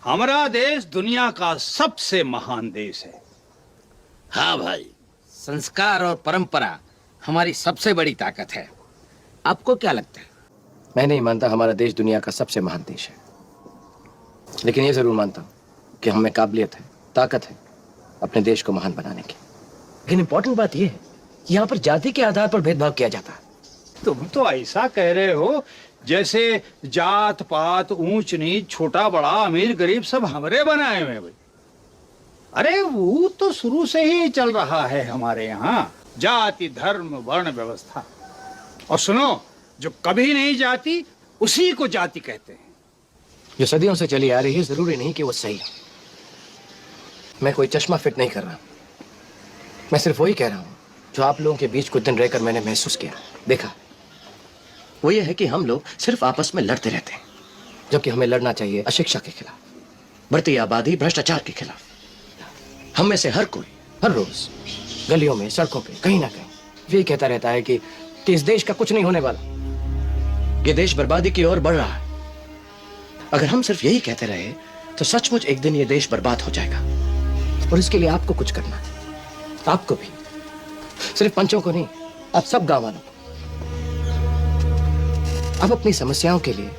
हमारा देश दुनिया का सबसे महान देश है। हाँ भाई, संस्कार और परंपरा हमारी सबसे बड़ी ताकत है। आपको क्या लगता है? मैं नहीं मानता हमारा देश दुनिया का सबसे महान देश है, लेकिन ये जरूर मानता हूँ कि हमें काबिलियत है, ताकत है अपने देश को महान बनाने की। लेकिन इंपॉर्टेंट बात यह है कि यहाँ पर जाति के आधार पर भेदभाव किया जाता है। तुम तो ऐसा कह रहे हो जैसे जात पात, ऊंच नीच, छोटा बड़ा, अमीर गरीब सब हमरे बनाए हुए भाई। अरे वो तो शुरू से ही चल रहा है हमारे यहाँ, जाति धर्म वर्ण व्यवस्था। और सुनो, जो कभी नहीं जाती उसी को जाति कहते हैं। जो सदियों से चली आ रही है, जरूरी नहीं कि वो सही है। मैं कोई चश्मा फिट नहीं कर रहा, मैं सिर्फ वही कह रहा हूँ जो आप लोगों के बीच कुछ दिन रहकर मैंने महसूस किया, देखा। वो ये है कि हम लोग सिर्फ आपस में लड़ते रहते हैं, जबकि हमें लड़ना चाहिए अशिक्षा के खिलाफ, बढ़ती आबादी, भ्रष्टाचार के खिलाफ। हम में से हर कोई हर रोज गलियों में, सड़कों पे, कहीं ना कहीं यही कहता रहता है कि इस देश का कुछ नहीं होने वाला, ये देश बर्बादी की ओर बढ़ रहा है। अगर हम सिर्फ यही कहते रहे तो सचमुच एक दिन ये देश बर्बाद हो जाएगा। और इसके लिए आपको कुछ करना है, आपको भी, सिर्फ पंचों को नहीं, आप सब गांव वालों को। आप अपनी समस्याओं के लिए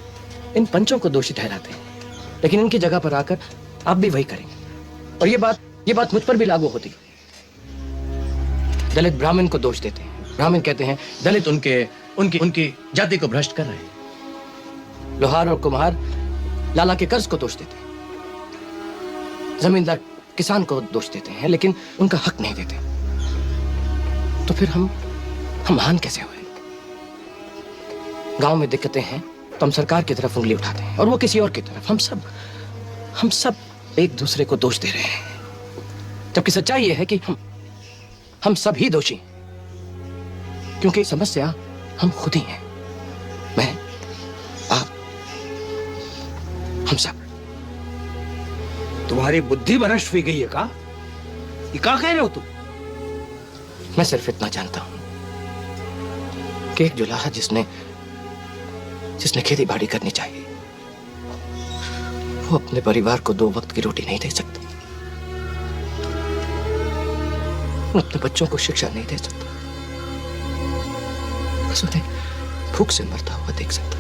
इन पंचों को दोषी ठहराते हैं, लेकिन इनकी जगह पर आकर आप भी वही करेंगे। और ये बात मुझ पर भी लागू होती है। दलित ब्राह्मण को दोष देते हैं, ब्राह्मण कहते हैं दलित उनकी जाति को भ्रष्ट कर रहे हैं। लोहार और कुम्हार लाला के कर्ज को दोष देते हैं, जमींदार किसान को दोष देते हैं, लेकिन उनका हक नहीं देते। तो फिर हम महान कैसे हुए? गांव में दिक्कतें हैं तो हम सरकार की तरफ उंगली उठाते हैं, और वो किसी और की तरफ। हम सब एक दूसरे को दोष दे रहे हैं, जबकि सच्चाई ये है कि हम सब ही दोषी हैं, क्योंकि समस्या हम खुद ही हैं। मैं, आप, हम सब। तुम्हारी बुद्धि भ्रष्ट हुई गई है का? ये क्या कह रहे हो तुम? मैं सिर्फ इतना जानता हूं कि एक जुलाहा जिसने खेती बाड़ी करनी चाहिए, वो अपने परिवार को 2 वक्त की रोटी नहीं दे सकता, अपने बच्चों को शिक्षा नहीं दे सकता, बस उन्हें भूख से मरता हुआ देख सकता।